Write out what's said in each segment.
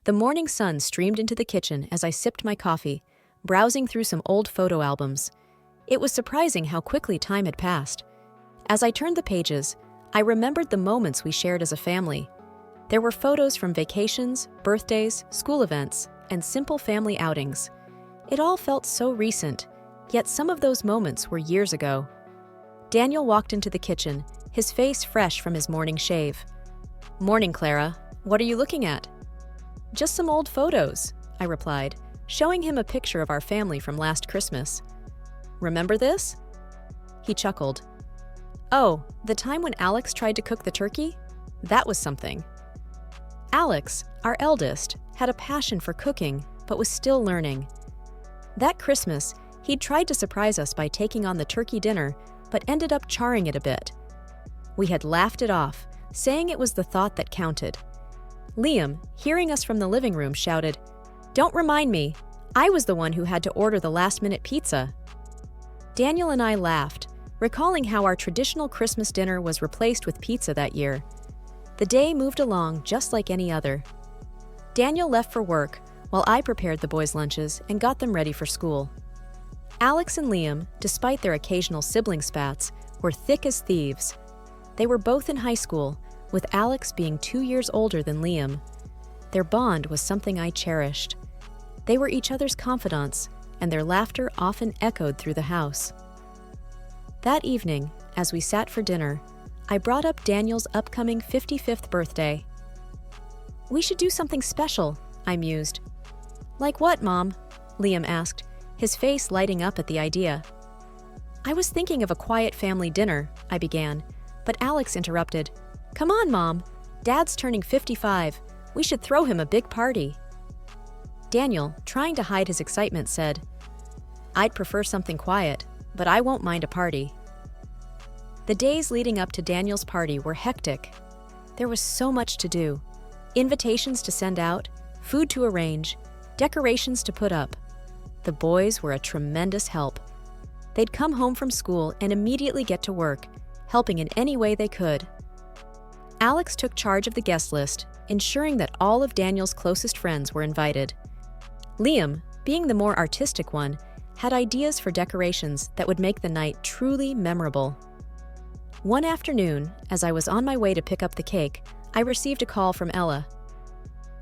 The morning sun streamed into the kitchen as I sipped my coffee, browsing through some old photo albums. It was surprising how quickly time had passed. As I turned the pages, I remembered the moments we shared as a family. There were photos from vacations, birthdays, school events, and simple family outings. It all felt so recent, yet some of those moments were years ago. Daniel walked into the kitchen, his face fresh from his morning shave. "Morning, Clara. What are you looking at?" "Just some old photos," I replied, showing him a picture of our family from last Christmas. "Remember this?" He chuckled. "Oh, the time when Alex tried to cook the turkey? That was something." Alex, our eldest, had a passion for cooking, but was still learning. That Christmas, he'd tried to surprise us by taking on the turkey dinner, but ended up charring it a bit. We had laughed it off, saying it was the thought that counted. Liam, hearing us from the living room, shouted, "Don't remind me. I was the one who had to order the last-minute pizza." Daniel and I laughed, recalling how our traditional Christmas dinner was replaced with pizza that year. The day moved along just like any other. Daniel left for work, while I prepared the boys' lunches and got them ready for school. Alex and Liam, despite their occasional sibling spats, were thick as thieves. They were both in high school, with Alex being 2 years older than Liam. Their bond was something I cherished. They were each other's confidants, and their laughter often echoed through the house. That evening, as we sat for dinner, I brought up Daniel's upcoming 55th birthday. "We should do something special," I mused. "Like what, Mom?" Liam asked, his face lighting up at the idea. "I was thinking of a quiet family dinner," I began, but Alex interrupted. "Come on, Mom. Dad's turning 55. We should throw him a big party." Daniel, trying to hide his excitement, said, "I'd prefer something quiet, but I won't mind a party." The days leading up to Daniel's party were hectic. There was so much to do. Invitations to send out, food to arrange, decorations to put up. The boys were a tremendous help. They'd come home from school and immediately get to work, helping in any way they could. Alex took charge of the guest list, ensuring that all of Daniel's closest friends were invited. Liam, being the more artistic one, had ideas for decorations that would make the night truly memorable. One afternoon, as I was on my way to pick up the cake, I received a call from Ella.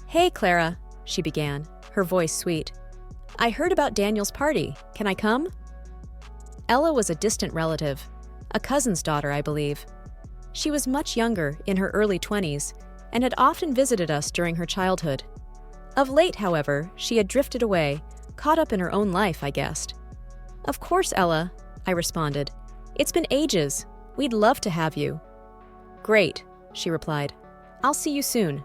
"Hey, Clara," she began, her voice sweet. "I heard about Daniel's party. Can I come?" Ella was a distant relative, a cousin's daughter, I believe. She was much younger, in her early 20s, and had often visited us during her childhood. Of late, however, she had drifted away, caught up in her own life, I guessed. "Of course, Ella," I responded. "It's been ages. We'd love to have you." "Great," she replied. "I'll see you soon."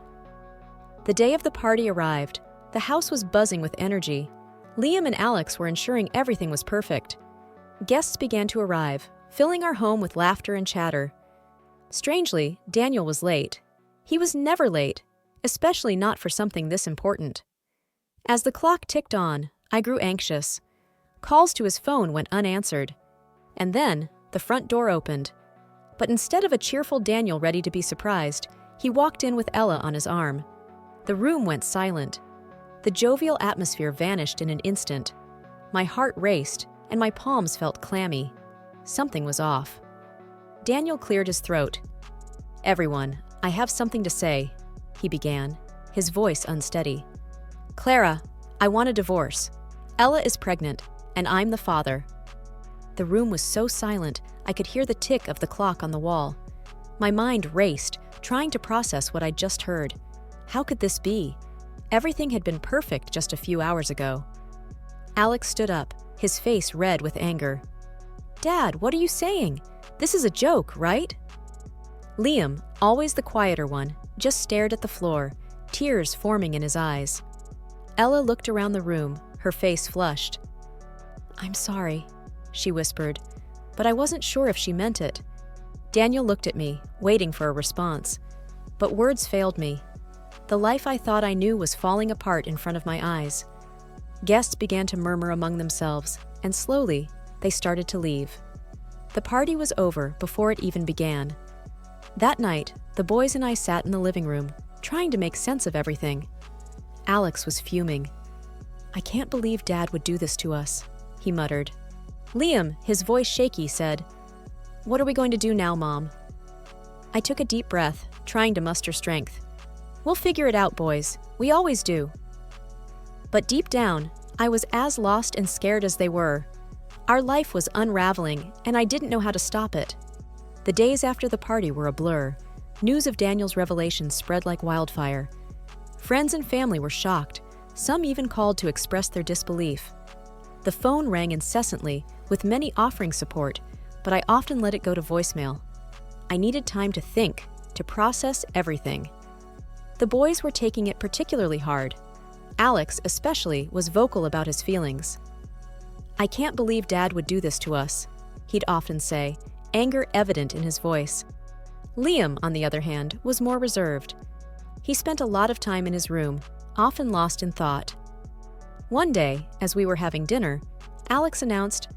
The day of the party arrived. The house was buzzing with energy. Liam and Alex were ensuring everything was perfect. Guests began to arrive, filling our home with laughter and chatter. Strangely, Daniel was late. He was never late, especially not for something this important. As the clock ticked on, I grew anxious. Calls to his phone went unanswered. And then, the front door opened. But instead of a cheerful Daniel ready to be surprised, he walked in with Ella on his arm. The room went silent. The jovial atmosphere vanished in an instant. My heart raced, and my palms felt clammy. Something was off. Daniel cleared his throat. "Everyone, I have something to say," he began, his voice unsteady. "Clara, I want a divorce. Ella is pregnant, and I'm the father." The room was so silent, I could hear the tick of the clock on the wall. My mind raced, trying to process what I'd just heard. How could this be? Everything had been perfect just a few hours ago. Alex stood up, his face red with anger. "Dad, what are you saying? This is a joke, right?" Liam, always the quieter one, just stared at the floor, tears forming in his eyes. Ella looked around the room, her face flushed. "I'm sorry," she whispered, but I wasn't sure if she meant it. Daniel looked at me, waiting for a response. But words failed me. The life I thought I knew was falling apart in front of my eyes. Guests began to murmur among themselves, and slowly, they started to leave. The party was over before it even began. That night, the boys and I sat in the living room, trying to make sense of everything. Alex was fuming. "I can't believe Dad would do this to us," he muttered. Liam, his voice shaky, said, "What are we going to do now, Mom?" I took a deep breath, trying to muster strength. "We'll figure it out, boys. We always do." But deep down, I was as lost and scared as they were. Our life was unraveling, and I didn't know how to stop it. The days after the party were a blur. News of Daniel's revelations spread like wildfire. Friends and family were shocked. Some even called to express their disbelief. The phone rang incessantly, with many offering support, but I often let it go to voicemail. I needed time to think, to process everything. The boys were taking it particularly hard. Alex, especially, was vocal about his feelings. "I can't believe Dad would do this to us," he'd often say, anger evident in his voice. Liam, on the other hand, was more reserved. He spent a lot of time in his room, often lost in thought. One day, as we were having dinner, Alex announced,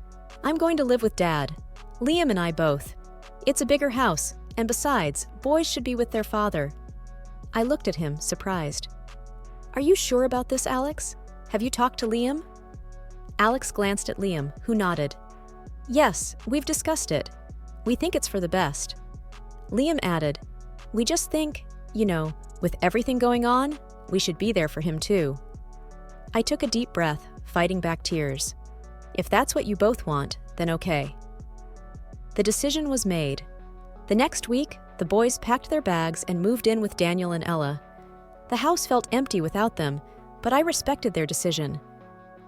"I'm going to live with Dad. Liam and I both. It's a bigger house, and besides, boys should be with their father." I looked at him, surprised. "Are you sure about this, Alex? Have you talked to Liam?" Alex glanced at Liam, who nodded. "Yes, we've discussed it. We think it's for the best." Liam added, "We just think, with everything going on, we should be there for him too." I took a deep breath, fighting back tears. If that's what you both want, then okay. The decision was made. The next week, the boys packed their bags and moved in with Daniel and Ella. The house felt empty without them, but I respected their decision.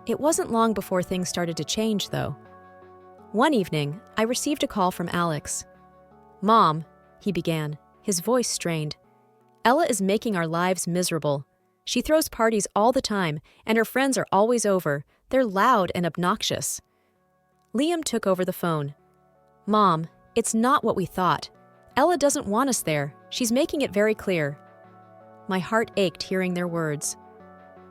It wasn't long before things started to change, though. One evening, I received a call from Alex. "Mom," he began, his voice strained. "Ella is making our lives miserable. She throws parties all the time, and her friends are always over. They're loud and obnoxious." Liam took over the phone. "Mom, it's not what we thought. Ella doesn't want us there. She's making it very clear." My heart ached hearing their words.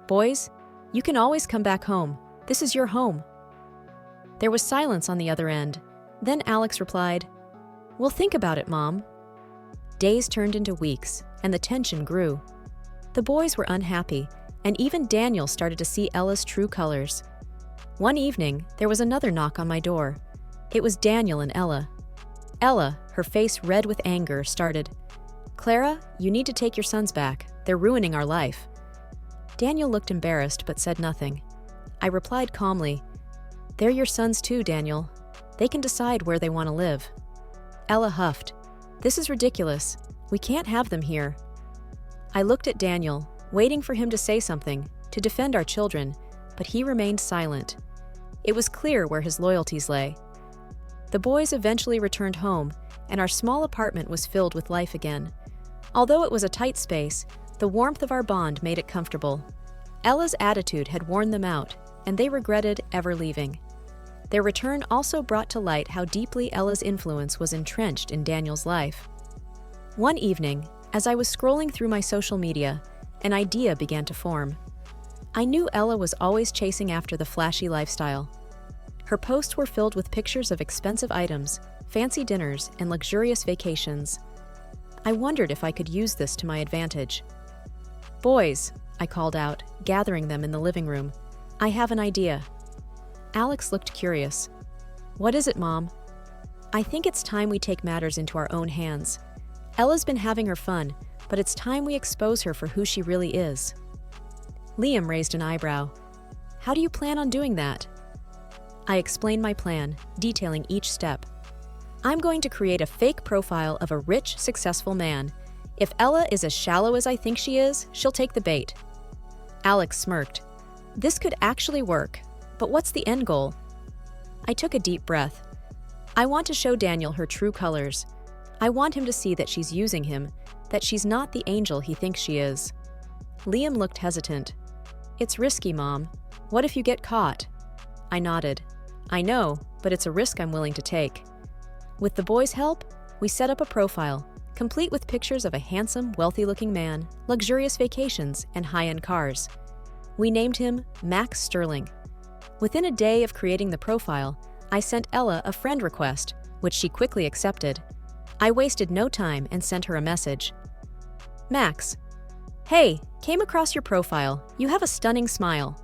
"Boys, you can always come back home. This is your home." There was silence on the other end. Then Alex replied, "We'll think about it, Mom." Days turned into weeks, and the tension grew. The boys were unhappy, and even Daniel started to see Ella's true colors. One evening, there was another knock on my door. It was Daniel and Ella. Ella, her face red with anger, started, "Clara, you need to take your sons back. They're ruining our life." Daniel looked embarrassed but said nothing. I replied calmly, "They're your sons too, Daniel. They can decide where they want to live." Ella huffed, "This is ridiculous. We can't have them here." I looked at Daniel, waiting for him to say something, to defend our children, but he remained silent. It was clear where his loyalties lay. The boys eventually returned home, and our small apartment was filled with life again. Although it was a tight space, the warmth of our bond made it comfortable. Ella's attitude had worn them out, and they regretted ever leaving. Their return also brought to light how deeply Ella's influence was entrenched in Daniel's life. One evening, as I was scrolling through my social media, an idea began to form. I knew Ella was always chasing after the flashy lifestyle. Her posts were filled with pictures of expensive items, fancy dinners, and luxurious vacations. I wondered if I could use this to my advantage. "Boys," I called out, gathering them in the living room, "I have an idea." Alex looked curious. "What is it, Mom?" "I think it's time we take matters into our own hands. Ella's been having her fun, but it's time we expose her for who she really is." Liam raised an eyebrow. "How do you plan on doing that?" I explained my plan, detailing each step. "I'm going to create a fake profile of a rich, successful man. If Ella is as shallow as I think she is, she'll take the bait." Alex smirked. "This could actually work, but what's the end goal?" I took a deep breath. "I want to show Daniel her true colors. I want him to see that she's using him, that she's not the angel he thinks she is." Liam looked hesitant. "It's risky, Mom. What if you get caught?" I nodded. "I know, but it's a risk I'm willing to take." With the boys' help, we set up a profile, complete with pictures of a handsome, wealthy-looking man, luxurious vacations, and high-end cars. We named him Max Sterling. Within a day of creating the profile, I sent Ella a friend request, which she quickly accepted. I wasted no time and sent her a message. "Max, Hey, came across your profile. You have a stunning smile.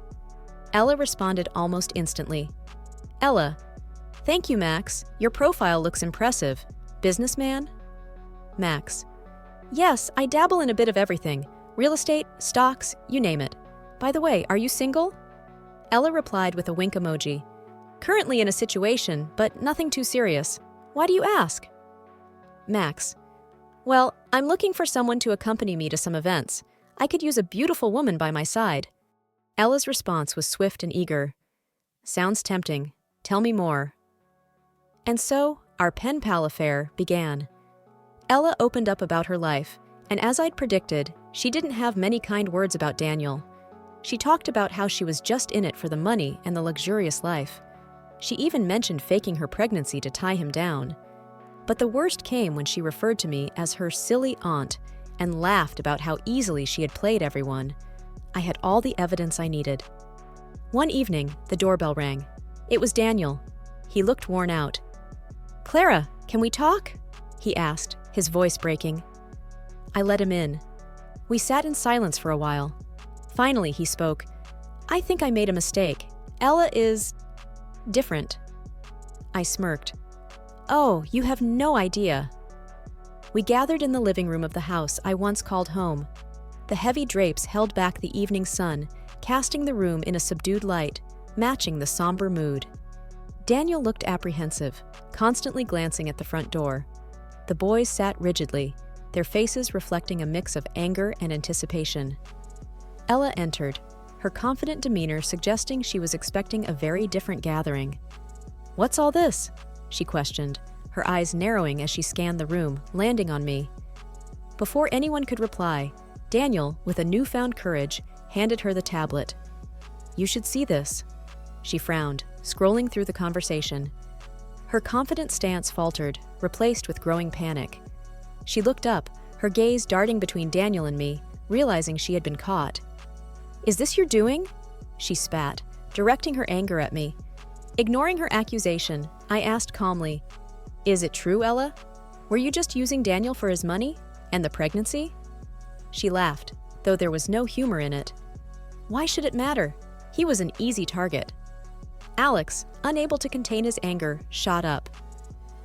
Ella responded almost instantly. Ella, thank you, Max. Your profile looks impressive. Businessman? Max. Yes, I dabble in a bit of everything. Real estate, stocks, you name it. By the way, are you single? Ella replied with a wink emoji. Currently in a situation, but nothing too serious. Why do you ask? Max. Well, I'm looking for someone to accompany me to some events. I could use a beautiful woman by my side. Ella's response was swift and eager. Sounds tempting. Tell me more. And so, our pen pal affair began. Ella opened up about her life, and as I'd predicted, she didn't have many kind words about Daniel. She talked about how she was just in it for the money and the luxurious life. She even mentioned faking her pregnancy to tie him down. But the worst came when she referred to me as her silly aunt and laughed about how easily she had played everyone. I had all the evidence I needed. One evening, the doorbell rang. It was Daniel. He looked worn out. Clara, can we talk? He asked, his voice breaking. I let him in. We sat in silence for a while. Finally, he spoke. I think I made a mistake. Ella is different. I smirked. Oh, you have no idea. We gathered in the living room of the house I once called home. The heavy drapes held back the evening sun, casting the room in a subdued light, matching the somber mood. Daniel looked apprehensive, constantly glancing at the front door. The boys sat rigidly, their faces reflecting a mix of anger and anticipation. Ella entered, her confident demeanor suggesting she was expecting a very different gathering. What's all this? She questioned, her eyes narrowing as she scanned the room, landing on me. Before anyone could reply, Daniel, with a newfound courage, handed her the tablet. You should see this. She frowned, scrolling through the conversation. Her confident stance faltered, replaced with growing panic. She looked up, her gaze darting between Daniel and me, realizing she had been caught. Is this your doing? She spat, directing her anger at me. Ignoring her accusation, I asked calmly, Is it true, Ella? Were you just using Daniel for his money? And the pregnancy? She laughed, though there was no humor in it. Why should it matter? He was an easy target. Alex, unable to contain his anger, shot up.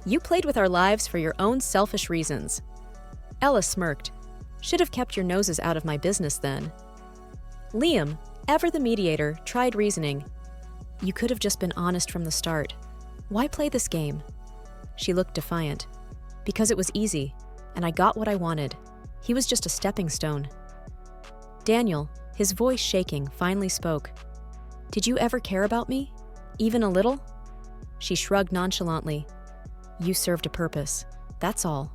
You played with our lives for your own selfish reasons. Ella smirked. Should have kept your noses out of my business then. Liam, ever the mediator, tried reasoning. You could have just been honest from the start. Why play this game? She looked defiant. Because it was easy, and I got what I wanted. He was just a stepping stone. Daniel, his voice shaking, finally spoke. Did you ever care about me? Even a little? She shrugged nonchalantly. You served a purpose. That's all.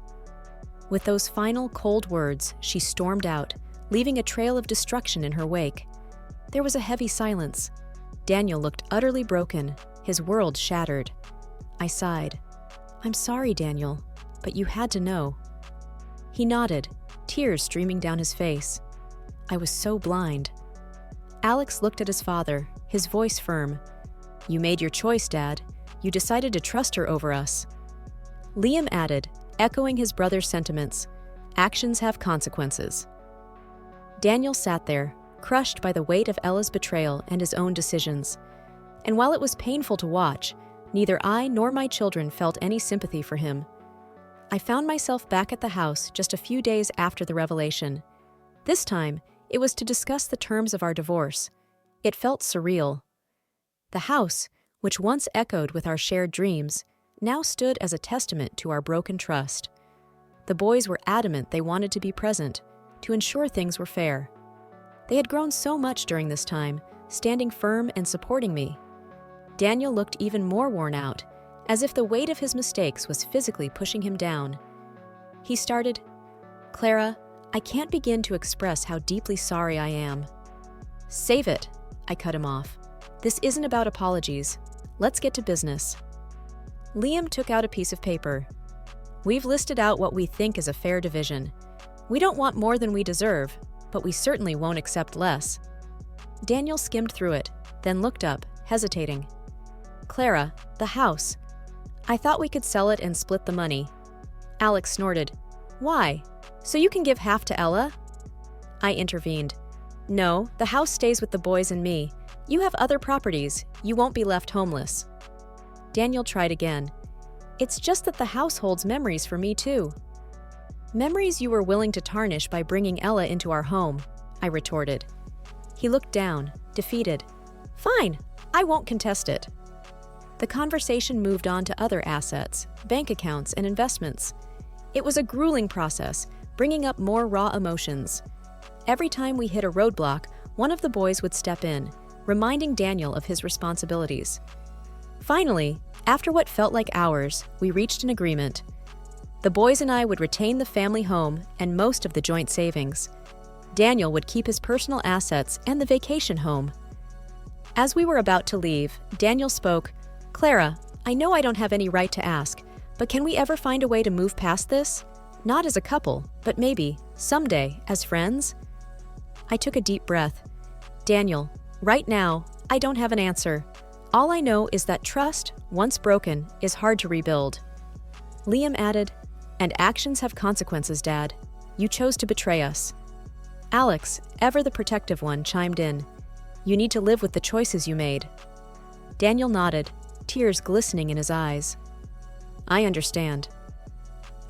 With those final cold words, she stormed out, leaving a trail of destruction in her wake. There was a heavy silence. Daniel looked utterly broken, his world shattered. I sighed. I'm sorry, Daniel, but you had to know. He nodded, tears streaming down his face. I was so blind. Alex looked at his father, his voice firm. You made your choice, Dad. You decided to trust her over us. Liam added, echoing his brother's sentiments. Actions have consequences. Daniel sat there, crushed by the weight of Ella's betrayal and his own decisions. And while it was painful to watch, neither I nor my children felt any sympathy for him. I found myself back at the house just a few days after the revelation. This time, it was to discuss the terms of our divorce. It felt surreal. The house, which once echoed with our shared dreams, now stood as a testament to our broken trust. The boys were adamant they wanted to be present, to ensure things were fair. They had grown so much during this time, standing firm and supporting me. Daniel looked even more worn out, as if the weight of his mistakes was physically pushing him down. He started, Clara, I can't begin to express how deeply sorry I am. Save it, I cut him off. This isn't about apologies. Let's get to business. Liam took out a piece of paper. We've listed out what we think is a fair division. We don't want more than we deserve, but we certainly won't accept less. Daniel skimmed through it, then looked up, hesitating. Clara, the house. I thought we could sell it and split the money. Alex snorted. Why? So you can give half to Ella? I intervened. No, the house stays with the boys and me. You have other properties. You won't be left homeless. Daniel tried again. It's just that the house holds memories for me too. Memories you were willing to tarnish by bringing Ella into our home, I retorted. He looked down, defeated. Fine, I won't contest it. The conversation moved on to other assets, bank accounts, and investments. It was a grueling process, bringing up more raw emotions. Every time we hit a roadblock, one of the boys would step in, reminding Daniel of his responsibilities. Finally, after what felt like hours, we reached an agreement. The boys and I would retain the family home and most of the joint savings. Daniel would keep his personal assets and the vacation home. As we were about to leave, Daniel spoke. Clara, I know I don't have any right to ask, but can we ever find a way to move past this? Not as a couple, but maybe, someday, as friends? I took a deep breath. Daniel, right now, I don't have an answer. All I know is that trust, once broken, is hard to rebuild. Liam added, and actions have consequences, Dad. You chose to betray us. Alex, ever the protective one, chimed in. You need to live with the choices you made. Daniel nodded, tears glistening in his eyes. I understand.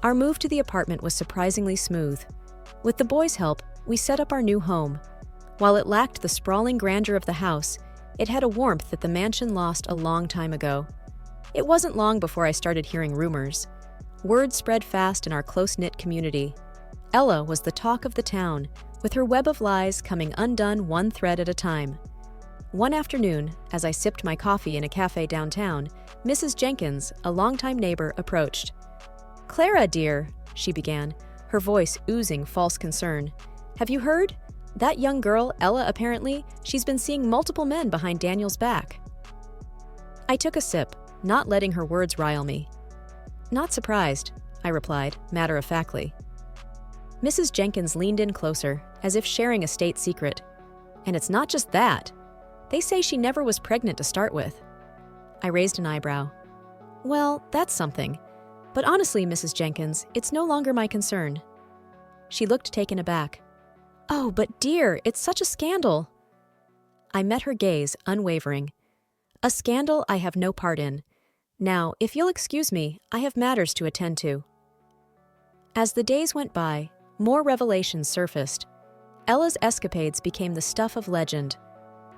Our move to the apartment was surprisingly smooth. With the boys' help, we set up our new home. While it lacked the sprawling grandeur of the house, it had a warmth that the mansion lost a long time ago. It wasn't long before I started hearing rumors. Word spread fast in our close-knit community. Ella was the talk of the town, with her web of lies coming undone one thread at a time. One afternoon, as I sipped my coffee in a cafe downtown, Mrs. Jenkins, a longtime neighbor, approached. Clara, dear, she began, her voice oozing false concern. Have you heard? That young girl, Ella, apparently, she's been seeing multiple men behind Daniel's back. I took a sip, not letting her words rile me. Not surprised, I replied, matter-of-factly. Mrs. Jenkins leaned in closer, as if sharing a state secret. And it's not just that. They say she never was pregnant to start with. I raised an eyebrow. Well, that's something. But honestly, Mrs. Jenkins, it's no longer my concern. She looked taken aback. Oh, but dear, it's such a scandal. I met her gaze, unwavering. A scandal I have no part in. Now, if you'll excuse me, I have matters to attend to. As the days went by, more revelations surfaced. Ella's escapades became the stuff of legend.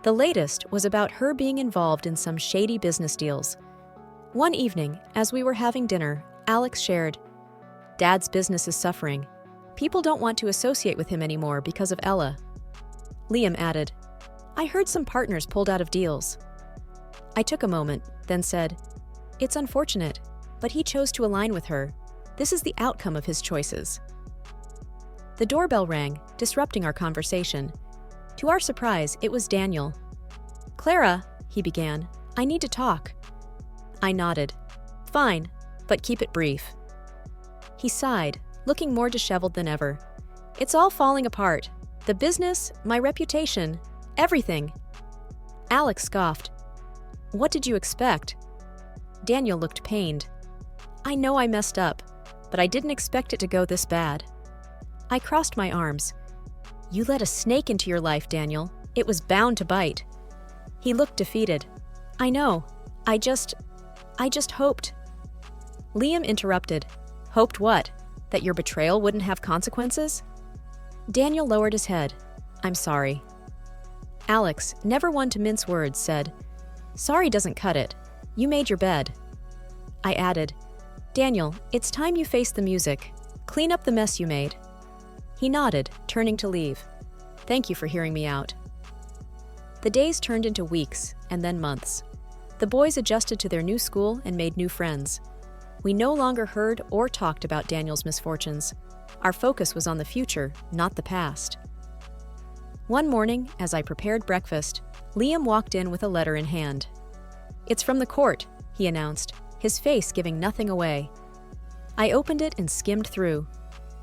The latest was about her being involved in some shady business deals. One evening, as we were having dinner, Alex shared, Dad's business is suffering. People don't want to associate with him anymore because of Ella. Liam added, I heard some partners pulled out of deals. I took a moment, then said, It's unfortunate, but he chose to align with her. This is the outcome of his choices. The doorbell rang, disrupting our conversation. To our surprise, it was Daniel. Clara, he began, I need to talk. I nodded. Fine, but keep it brief. He sighed, looking more disheveled than ever. It's all falling apart. The business, my reputation, everything. Alex scoffed. What did you expect? Daniel looked pained. I know I messed up, but I didn't expect it to go this bad. I crossed my arms. You let a snake into your life, Daniel. It was bound to bite. He looked defeated. I know. I just hoped. Liam interrupted. Hoped what? That your betrayal wouldn't have consequences? Daniel lowered his head. I'm sorry. Alex, never one to mince words, said, Sorry doesn't cut it. You made your bed. I added, Daniel, it's time you face the music. Clean up the mess you made. He nodded, turning to leave. Thank you for hearing me out. The days turned into weeks, and then months. The boys adjusted to their new school and made new friends. We no longer heard or talked about Daniel's misfortunes. Our focus was on the future, not the past. One morning, as I prepared breakfast, Liam walked in with a letter in hand. It's from the court, he announced, his face giving nothing away. I opened it and skimmed through.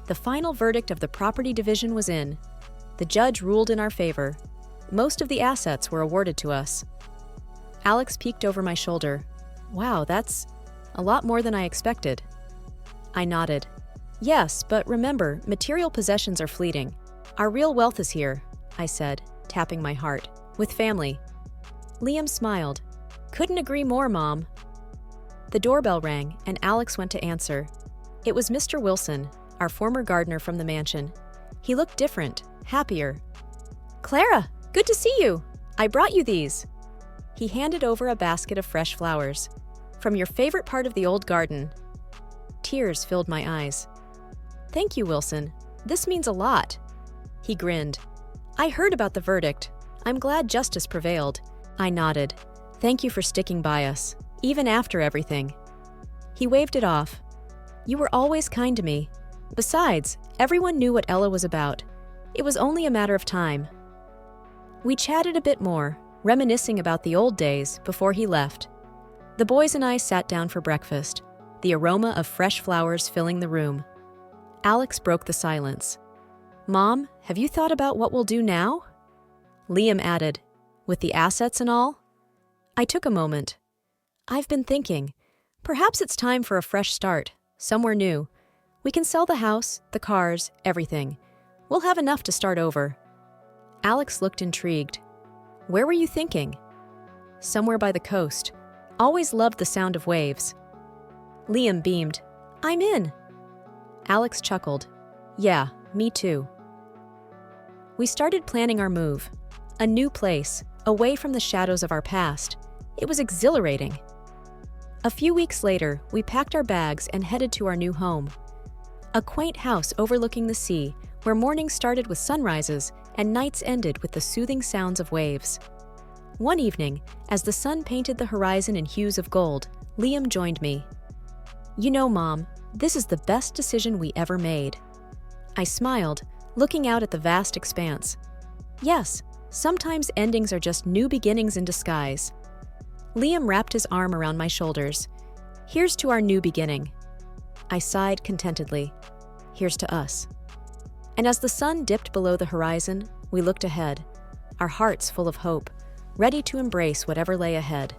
The final verdict of the property division was in. The judge ruled in our favor. Most of the assets were awarded to us. Alex peeked over my shoulder. Wow, that's a lot more than I expected. I nodded. Yes, but remember, material possessions are fleeting. Our real wealth is here, I said, tapping my heart. With family. Liam smiled. Couldn't agree more, Mom. The doorbell rang, and Alex went to answer. It was Mr. Wilson, our former gardener from the mansion. He looked different, happier. Clara, good to see you. I brought you these. He handed over a basket of fresh flowers. From your favorite part of the old garden. Tears filled my eyes. Thank you, Wilson. This means a lot. He grinned. I heard about the verdict. I'm glad justice prevailed. I nodded. Thank you for sticking by us, even after everything. He waved it off. You were always kind to me. Besides, everyone knew what Ella was about. It was only a matter of time. We chatted a bit more, reminiscing about the old days before he left. The boys and I sat down for breakfast, the aroma of fresh flowers filling the room. Alex broke the silence. Mom, have you thought about what we'll do now? Liam added, with the assets and all? I took a moment. I've been thinking. Perhaps it's time for a fresh start, somewhere new. We can sell the house, the cars, everything. We'll have enough to start over. Alex looked intrigued. Where were you thinking? Somewhere by the coast. Always loved the sound of waves. Liam beamed. I'm in. Alex chuckled. Yeah, me too. We started planning our move. A new place, away from the shadows of our past. It was exhilarating. A few weeks later, we packed our bags and headed to our new home. A quaint house overlooking the sea, where mornings started with sunrises and nights ended with the soothing sounds of waves. One evening, as the sun painted the horizon in hues of gold, Liam joined me. You know, Mom, this is the best decision we ever made. I smiled, looking out at the vast expanse. Yes, sometimes endings are just new beginnings in disguise. Liam wrapped his arm around my shoulders. Here's to our new beginning. I sighed contentedly. Here's to us. And as the sun dipped below the horizon, we looked ahead, our hearts full of hope, ready to embrace whatever lay ahead.